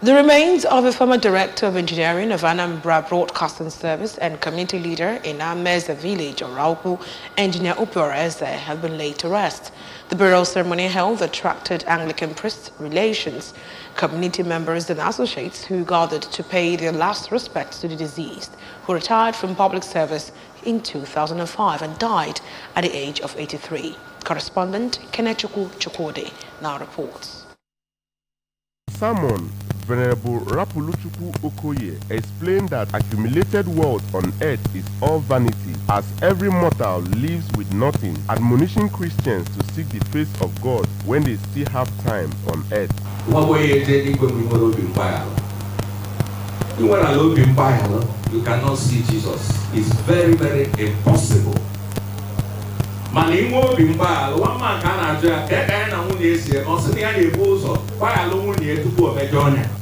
The remains of a former director of engineering of Anambra Broadcasting Service and community leader in Ameze village, Oraukwu, Engineer Oraukwu, have been laid to rest. The burial ceremony held attracted Anglican priests, relations, community members and associates who gathered to pay their last respects to the deceased, who retired from public service in 2005 and died at the age of 83. Correspondent Kenechukwu Chukwudi now reports. Sermon Venerable Rapuluchukwu Okoye explained that accumulated wealth on earth is all vanity, as every mortal lives with nothing, admonishing Christians to seek the face of God when they still have time on earth. You cannot see Jesus. It's very, very impossible.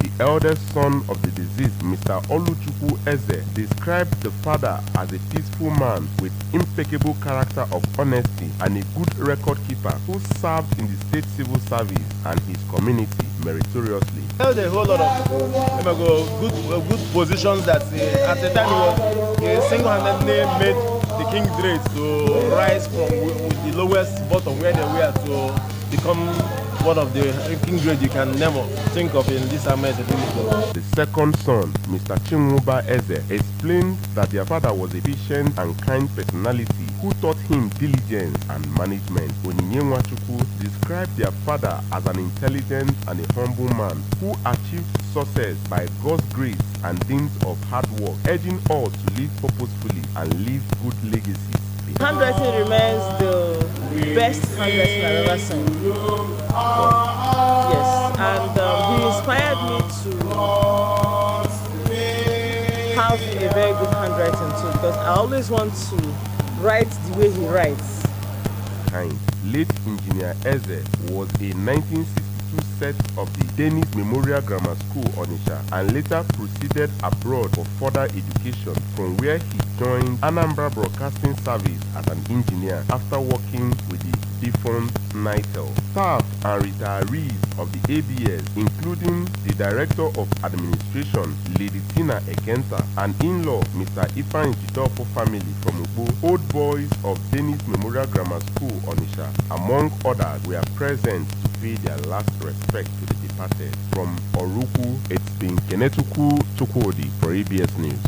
The eldest son of the deceased, Mr. Oluchukwu Eze, described the father as a peaceful man with impeccable character of honesty and a good record keeper who served in the state civil service and his community meritoriously. Held a whole lot of good positions that at the time he single-handedly made the King great to rise from the lowest bottom where they were to become one of the King great you can never think of in this Ameze village. The second son, Mr. Chimuba Eze, explained that their father was a patient and kind personality who taught him diligence and management. Onyinye Nwachukwu described their father as an intelligent and a humble man who achieved success by God's grace and dint of hard work, urging all to live purposefully and leave good legacies. Handwriting remains the best handwriting I've ever seen. Yes, and he inspired me to have a very good handwriting too, because I always want to write the way he writes. Late Engineer Eze was a 1962 set of the Dennis Memorial Grammar School, Onitsha, and later proceeded abroad for further education, from where he joined Anambra Broadcasting Service as an engineer after working with the defunct NITEL. Staff and retirees of the ABS, including the Director of Administration, Lady Tina Ekenta, and in-law, Mr. Ifan Jidofo family from Ugbo, old boys of Dennis Memorial Grammar School, Onitsha, among others, were present to pay their last respect to the departed. From Oraukwu, it's been Kenechukwu Chukwudi for ABS News.